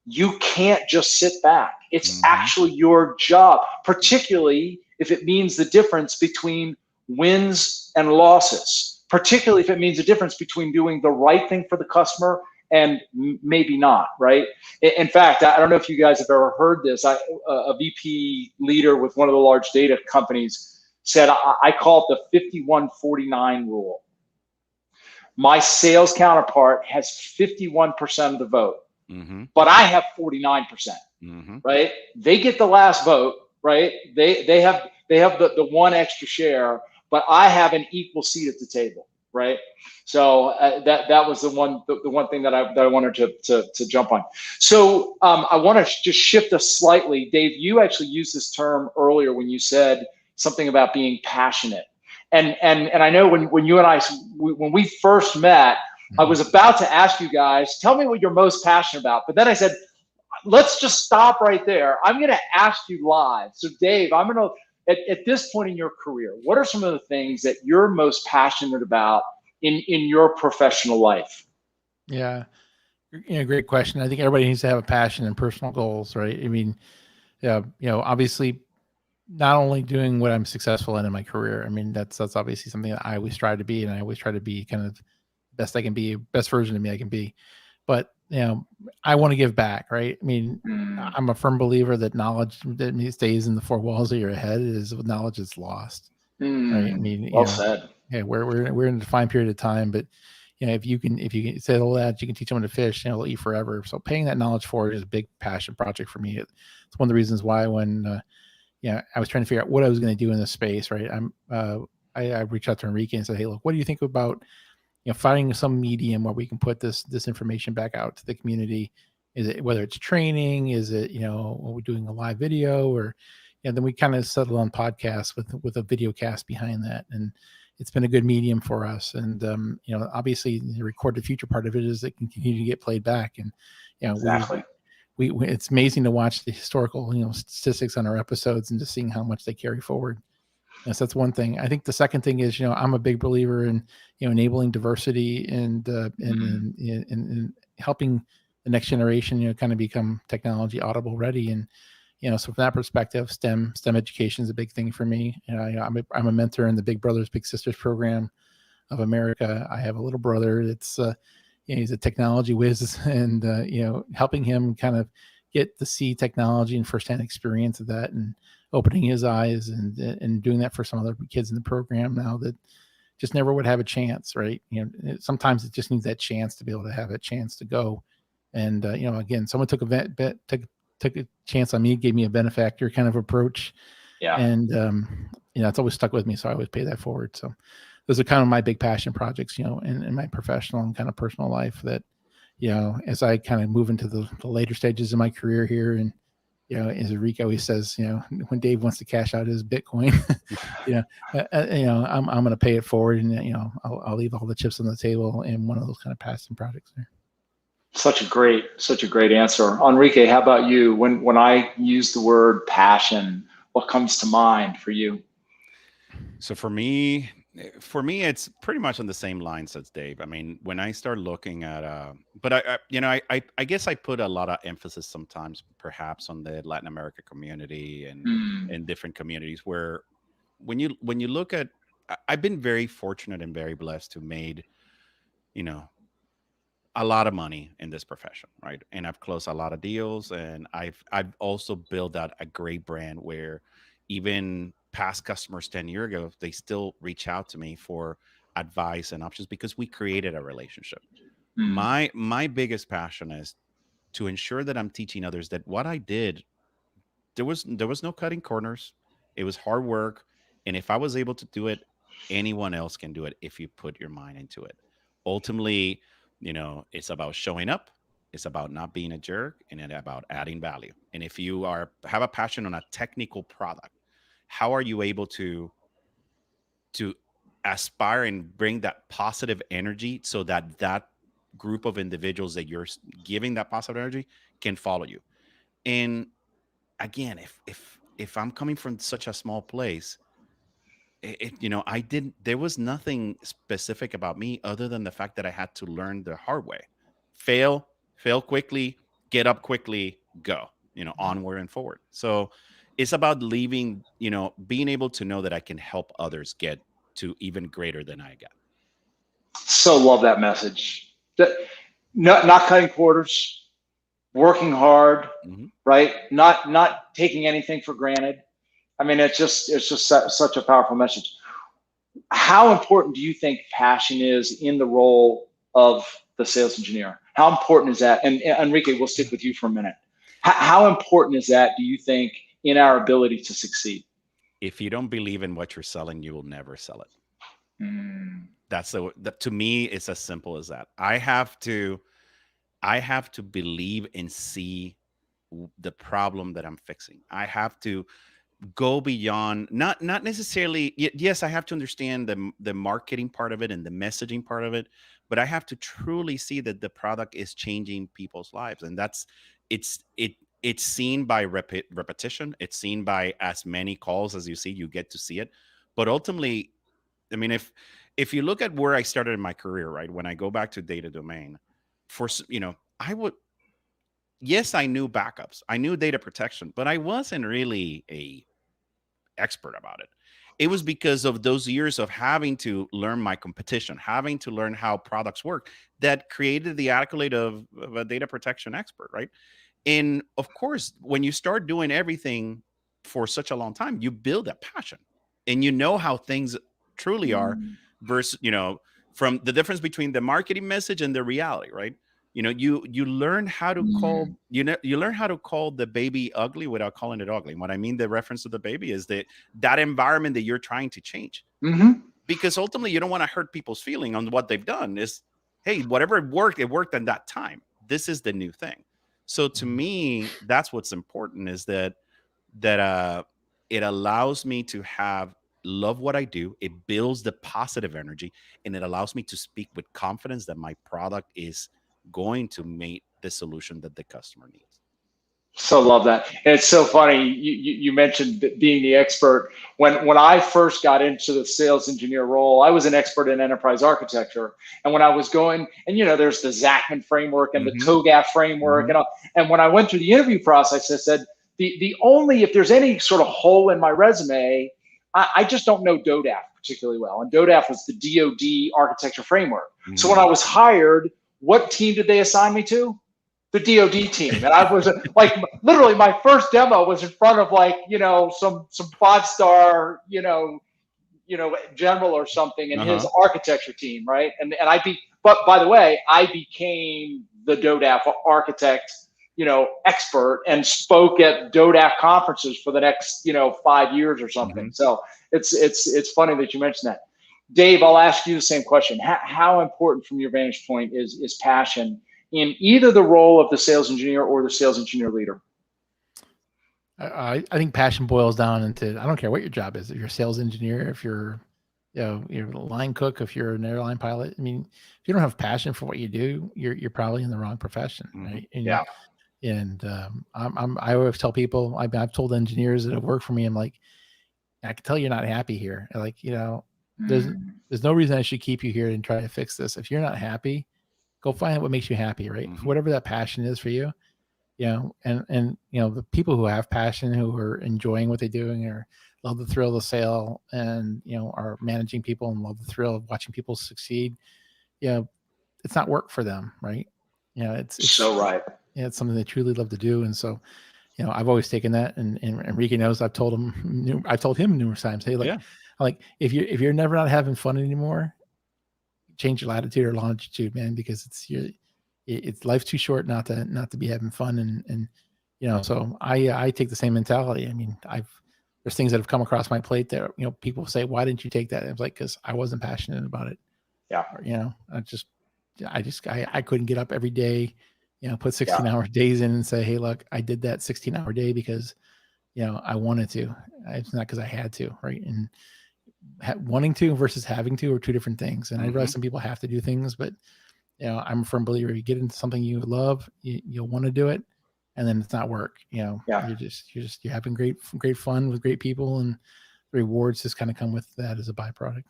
you can't just sit back. It's actually your job, particularly if it means the difference between wins and losses, particularly if it means the difference between doing the right thing for the customer and maybe not, right? In fact, I don't know if you guys have ever heard this. A VP leader with one of the large data companies said, I call it the 51-49 rule. My sales counterpart has 51% of the vote, but I have 49%, right? They get the last vote, right? They have the one extra share, but I have an equal seat at the table, right? So that was the one thing that I wanted to jump on. So I want to just shift us slightly. Dave, you actually used this term earlier when you said something about being passionate. And I know when you and I, when we first met, I was about to ask you guys, tell me what you're most passionate about. But then I said, let's just stop right there. I'm going to ask you live. So Dave, I'm going to, at this point in your career, what are some of the things that you're most passionate about in your professional life? Yeah, great question. I think everybody needs to have a passion and personal goals, right? I mean, obviously, not only doing what I'm successful in my career. I mean, that's obviously something that I always strive to be, and I always try to be kind of best I can be, best version of me I can be. But I want to give back, right? I mean, I'm a firm believer that knowledge that stays in the four walls of your head is knowledge that's lost. Right? I mean, well said. Yeah, we're in a defined period of time, but if you can say the old adage, you can teach someone to fish, they'll eat forever. So paying that knowledge forward is a big passion project for me. It's one of the reasons why when I was trying to figure out what I was going to do in this space, right? I reached out to Enrique and said, hey, look, what do you think about finding some medium where we can put this information back out to the community? Is it, whether it's training, is it, we're doing a live video, or, then we kind of settled on podcasts with a video cast behind that. And it's been a good medium for us. And, obviously the recorded future part of it is it can continue to get played back. And, exactly. We it's amazing to watch the historical, statistics on our episodes and just seeing how much they carry forward. Yes, that's one thing. I think the second thing is, I'm a big believer in, enabling diversity and helping the next generation, kind of become technology audible ready. And, so from that perspective, STEM education is a big thing for me. I'm a mentor in the Big Brothers Big Sisters program of America. I have a little brother that's, he's a technology whiz, and, helping him kind of get to see technology and firsthand experience of that, and opening his eyes and doing that for some other kids in the program now that just never would have a chance, right? Sometimes it just needs that chance to be able to have a chance to go. And, again, someone took a chance on me, gave me a benefactor kind of approach. Yeah. And, it's always stuck with me. So I always pay that forward. So those are kind of my big passion projects, in my professional and kind of personal life that, as I kind of move into the later stages of my career here, and as Enrique always says, when Dave wants to cash out his Bitcoin, I'm going to pay it forward, and I'll leave all the chips on the table in one of those kind of passion projects there. Such a great answer, Enrique. How about you? When I use the word passion, what comes to mind for you? So for me, it's pretty much on the same lines as Dave. I mean, when I start looking at, but I guess I put a lot of emphasis sometimes, perhaps, on the Latin America community and different communities where, when you look at, I've been very fortunate and very blessed to made, a lot of money in this profession, right? And I've closed a lot of deals, and I've also built out a great brand where even past customers 10 years ago, they still reach out to me for advice and options because we created a relationship. My biggest passion is to ensure that I'm teaching others that what I did, there was no cutting corners. It was hard work. And if I was able to do it, anyone else can do it if you put your mind into it. Ultimately, it's about showing up. It's about not being a jerk, and it's about adding value. And if you have a passion on a technical product, how are you able to aspire and bring that positive energy so that group of individuals that you're giving that positive energy can follow you? And again, if I'm coming from such a small place, there was nothing specific about me other than the fact that I had to learn the hard way. Fail quickly, get up quickly, go, onward and forward. So it's about being able to know that I can help others get to even greater than I got. So love that message. That not cutting corners, working hard, right? Not taking anything for granted. I mean, it's just such a powerful message. How important do you think passion is in the role of the sales engineer? How important is that? And Enrique, we'll stick with you for a minute. How important is that, do you think, in our ability to succeed? If you don't believe in what you're selling, you will never sell it. That's to me, it's as simple as that. I have to believe and see the problem that I'm fixing. I have to go beyond, not necessarily, yes, I have to understand the marketing part of it and the messaging part of it, but I have to truly see that the product is changing people's lives. And it's seen by repetition. It's seen by as many calls as you see, you get to see it. But ultimately, I mean, if you look at where I started in my career, right, when I go back to data domain, yes, I knew backups, I knew data protection, but I wasn't really a expert about it. It was because of those years of having to learn my competition, having to learn how products work, that created the accolade of a data protection expert, right? And of course, when you start doing everything for such a long time, you build a passion, and how things truly are versus, from the difference between the marketing message and the reality, right? You learn how to call, you learn how to call the baby ugly without calling it ugly. And what I mean, the reference to the baby is that environment that you're trying to change. Because ultimately you don't want to hurt people's feeling on what they've done. Is, hey, whatever it worked at that time. This is the new thing. So to me, that's what's important, is that it allows me to love what I do. It builds the positive energy, and it allows me to speak with confidence that my product is going to make the solution that the customer needs. So love that. And it's so funny. You mentioned being the expert. When I first got into the sales engineer role, I was an expert in enterprise architecture. And when I was going, and there's the Zachman framework and the TOGAF framework, and when I went through the interview process, I said, the only, if there's any sort of hole in my resume, I just don't know DODAF particularly well. And DODAF was the DoD architecture framework. So when I was hired, what team did they assign me to? The DoD team. And I was literally my first demo was in front of some 5-star, general or something in his architecture team. Right. And but by the way, I became the DODAF architect, expert, and spoke at DODAF conferences for the next, 5 years or something. So it's funny that you mentioned that. Dave, I'll ask you the same question. How important, from your vantage point, is passion in either the role of the sales engineer or the sales engineer leader? I think passion boils down into, I don't care what your job is. If you're a sales engineer, if you're, you're a line cook, if you're an airline pilot. I mean, if you don't have passion for what you do, you're probably in the wrong profession, right? And, yeah. And I always tell people, I've told engineers that have worked for me, I'm like, I can tell you're not happy here. Like, there's no reason I should keep you here and try to fix this. If you're not happy, go find what makes you happy, right? Whatever that passion is for you. And the people who have passion, who are enjoying what they're doing, or love the thrill of the sale, and are managing people and love the thrill of watching people succeed, it's not work for them, right? It's so right. It's something they truly love to do. And so I've always taken that, and Enrique knows, I've told him numerous times, hey, like if you're never not having fun anymore, change your latitude or longitude, man, because it's life's too short not to be having fun. And so I take the same mentality. I mean, there's things that have come across my plate that, people say, why didn't you take that? And I was like, because I wasn't passionate about it. Yeah. Or, I couldn't get up every day, put 16-hour days in and say, hey, look, I did that 16-hour day because, I wanted to. It's not because I had to, right? And wanting to versus having to are two different things. And I realize some people have to do things, but I'm a firm believer. You get into something you love, you'll want to do it, and then it's not work. You're having great fun with great people, and the rewards just kind of come with that as a byproduct.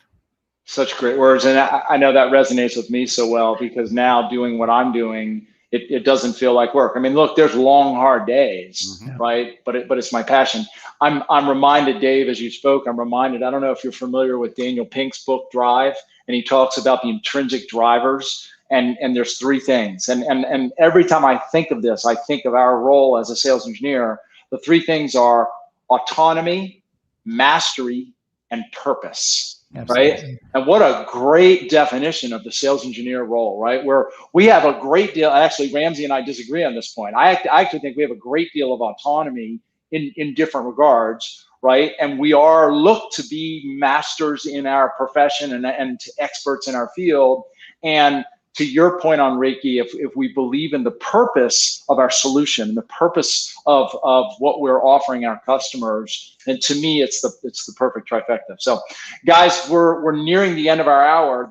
Such great words, and I know that resonates with me so well, because now doing what I'm doing, it doesn't feel like work. I mean, look, there's long, hard days, right? But it's my passion. I'm reminded, Dave, as you spoke, I don't know if you're familiar with Daniel Pink's book Drive, and he talks about the intrinsic drivers. And there's three things. And every time I think of this, I think of our role as a sales engineer. The three things are autonomy, mastery, and purpose. Absolutely. Right? And what a great definition of the sales engineer role, right? Where we have a great deal, actually, Ramsey and I disagree on this point. I actually think we have a great deal of autonomy in different regards, right? And we are looked to be masters in our profession and experts in our field. And to your point, Enrique, if we believe in the purpose of our solution, the purpose of what we're offering our customers, then to me, it's the perfect trifecta. So, guys, we're nearing the end of our hour.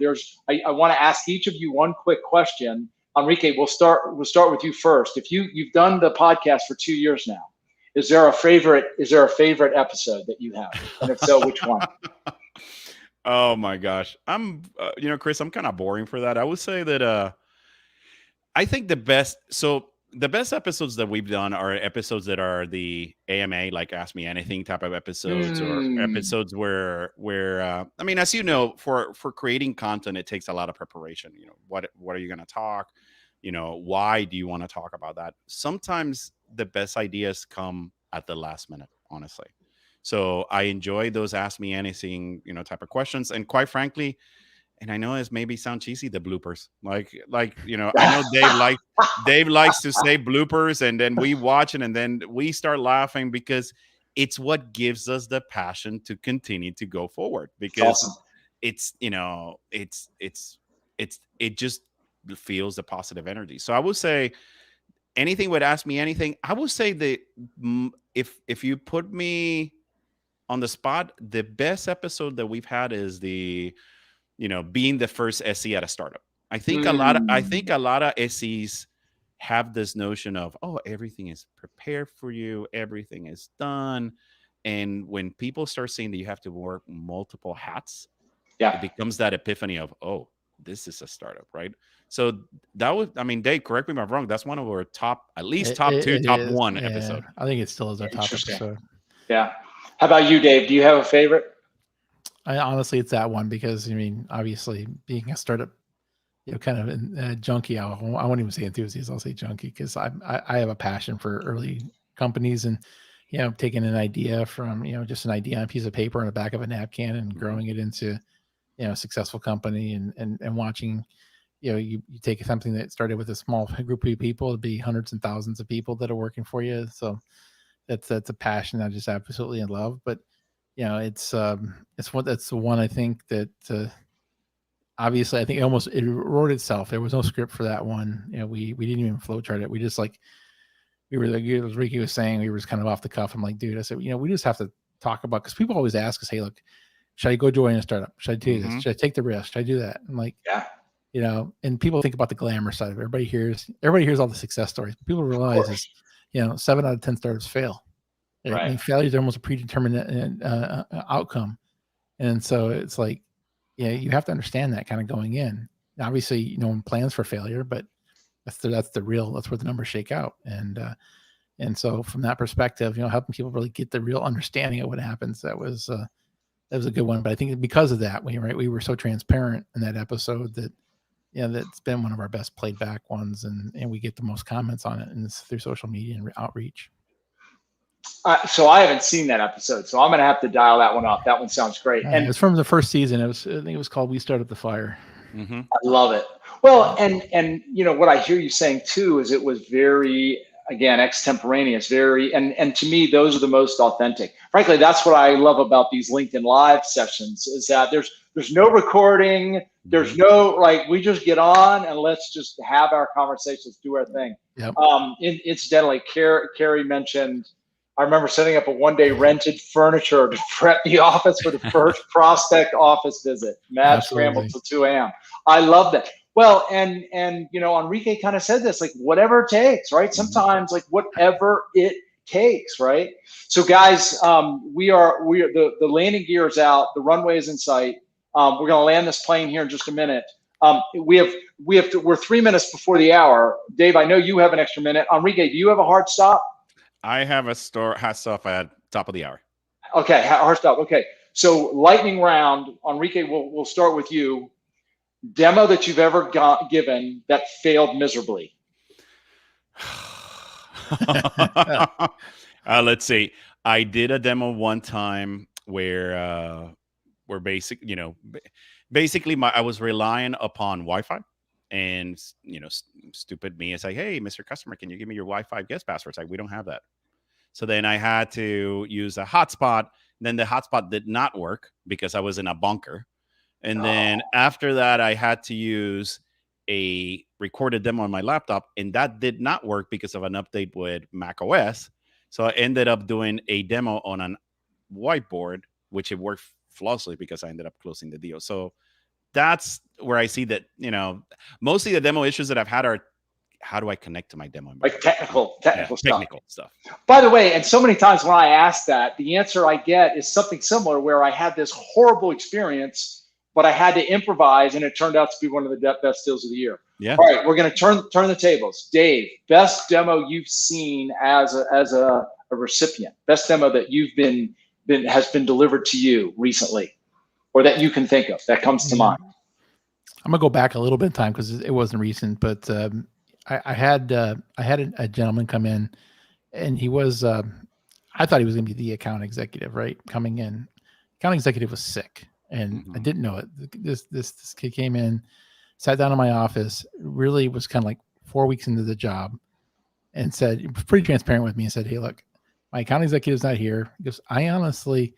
I want to ask each of you one quick question. Enrique, we'll start with you first. If you've done the podcast for 2 years now, is there a favorite episode that you have? And if so, which one? Oh my gosh. Chris, I'm kind of boring for that. I would say that I think the best episodes that we've done are episodes that are the AMA, like Ask Me Anything type of episodes, or episodes where I mean, as you know, for creating content, it takes a lot of preparation. What are you going to talk? Why do you want to talk about that? Sometimes the best ideas come at the last minute, honestly. So I enjoy those Ask Me Anything, type of questions. And quite frankly, and I know it maybe sound cheesy, the bloopers. Like I know Dave likes to say bloopers, and then we watch it and then we start laughing, because it's what gives us the passion to continue to go forward, because awesome. It just feels the positive energy. So I would say anything would Ask Me Anything. I would say that if you put me on the spot, the best episode that we've had is the, being the first SE at a startup. I think a lot of SEs have this notion of, oh, everything is prepared for you, everything is done. And when people start saying that you have to work multiple hats, it becomes that epiphany of, oh, this is a startup, right? So that was, I mean, Dave, correct me if I'm wrong, that's one of our top two, top one episode. I think it still is our top episode. Yeah. How about you, Dave? Do you have a favorite? Honestly, it's that one, because I mean, obviously, being a startup, kind of junkie. I won't even say enthusiast. I'll say junkie, because I have a passion for early companies, and taking an idea from just an idea on a piece of paper on the back of a napkin and growing it into a successful company, and watching you take something that started with a small group of people to be hundreds and thousands of people that are working for you. So that's a passion I just absolutely in love. But it's the one I think that obviously, I think it wrote itself. There was no script for that one. We didn't even flowchart it. We just we were like, as Ricky was saying, we were just kind of off the cuff. I'm like, dude, I said, we just have to talk about, because people always ask us, hey, look, should I go join a startup? Should I do this? Should I take the risk? Should I do that? I'm like, yeah. And people think about the glamour side of it. Everybody hears all the success stories. People realize is, 7 out of 10 startups fail. Right. I mean, failure is almost a predetermined outcome. And so it's like, you have to understand that kind of going in. Obviously, no one plans for failure, but that's where the numbers shake out. And so from that perspective, helping people really get the real understanding of what happens, that was a good one. But I think because of that, we were so transparent in that episode that, that's been one of our best played back ones, and we get the most comments on it, and it's through social media and outreach. So I haven't seen that episode, so I'm going to have to dial that one off. That one sounds great. And it's from the first season. I think it was called "We Started the Fire." I love it. Well, and what I hear you saying too is it was very, again, extemporaneous, and to me, those are the most authentic. Frankly, that's what I love about these LinkedIn Live sessions, is that there's no recording, there's no, we just get on and let's just have our conversations, do our thing. Yep. Incidentally, Carrie mentioned, I remember setting up a one-day rented furniture to prep the office for the first prospect office visit. Mad scramble till 2 a.m. I love that. Well, and Enrique kind of said this, whatever it takes, right? Sometimes whatever it takes, right? So guys, we are the landing gear is out, the runway is in sight. We're going to land this plane here in just a minute. We're 3 minutes before the hour. Dave, I know you have an extra minute. Enrique, do you have a hard stop? I have hard stop at top of the hour. Okay, hard stop. Okay, so lightning round. Enrique, we'll start with you. Demo that you've ever given that failed miserably. Let's see. I did a demo one time where basically I was relying upon Wi-Fi, and stupid me is like, hey, Mr. Customer, can you give me your Wi-Fi guest password? It's like, we don't have that. So then I had to use a hotspot. Then the hotspot did not work because I was in a bunker. And then after that, I had to use a recorded demo on my laptop, and that did not work because of an update with Mac OS. So I ended up doing a demo on a whiteboard, which it worked flawlessly because I ended up closing the deal. So that's where I see that, mostly the demo issues that I've had are, how do I connect to my demo? Technical stuff. Technical stuff. By the way, and so many times when I ask that, the answer I get is something similar, where I had this horrible experience, but I had to improvise, and it turned out to be one of the best deals of the year. Yeah. All right, we're going to turn the tables. Dave, best demo you've seen as a recipient, best demo that you've has been delivered to you recently, or that you can think of that comes to mind. I'm gonna go back a little bit in time because it wasn't recent, but I had a gentleman come in, and he was I thought he was gonna be the account executive, right? Coming in, account executive was sick, and I didn't know it. This kid came in, sat down in my office, really was kind of like 4 weeks into the job, and said, pretty transparent with me, and said, hey, look, my account executive's not here. He goes, I honestly,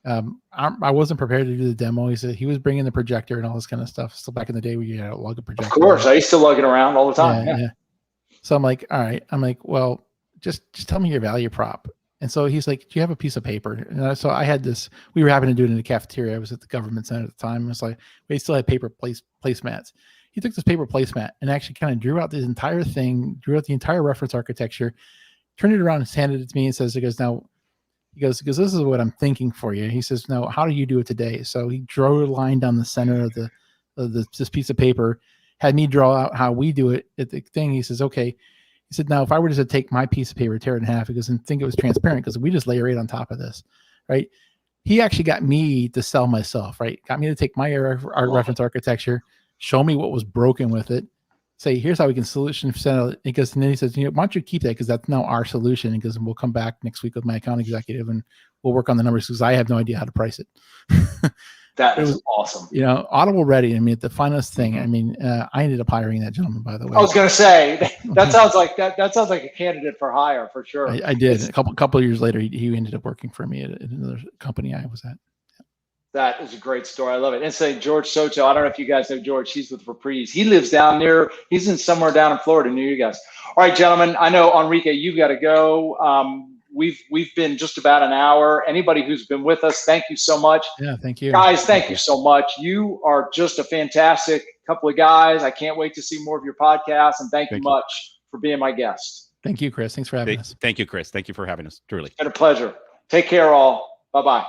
I wasn't prepared to do the demo. He said he was bringing the projector and all this kind of stuff. Still back in the day where you had to lug a projector. Of course, I used to lug it around all the time. Yeah. So I'm like, all right. I'm like, well, just tell me your value prop. And so he's like, do you have a piece of paper? And so I had this, we were having to do it in the cafeteria. I was at the government center at the time. It's like, we still had paper placemats. He took this paper placemat and actually kind of drew out this entire thing, drew out the entire reference architecture, turned it around and handed it to me and says, he goes, this is what I'm thinking for you. He says, no, how do you do it today? So he drew a line down the center of this piece of paper, had me draw out how we do it at the thing. He says, okay. He said, now, if I were just to take my piece of paper, tear it in half, because I think it was transparent because we just layer it on top of this, right? He actually got me to sell myself, right? Got me to take my reference architecture, show me what was broken with it, say, here's how we can solution set it. Because and then he says, why don't you keep that? Because that's now our solution. Because we'll come back next week with my account executive and we'll work on the numbers because I have no idea how to price it. That is awesome. Audible ready. I mean, the finest thing. I mean, I ended up hiring that gentleman, by the way. I was going to say that sounds like that sounds like a candidate for hire for sure. I did. A couple of years later, he ended up working for me at another company I was at. That is a great story. I love it. And say George Soto. I don't know if you guys know George. He's with Reprise. He lives down near. He's in somewhere down in Florida near you guys. All right, gentlemen. I know Enrique, you've got to go. We've been just about an hour. Anybody who's been with us, thank you so much. Yeah, thank you, guys. Thank you so much. You are just a fantastic couple of guys. I can't wait to see more of your podcast. And thank you much for being my guest. Thank you, Chris. Thanks for having us. Thank you, Chris. Thank you for having us. Truly, it's been a pleasure. Take care, all. Bye-bye.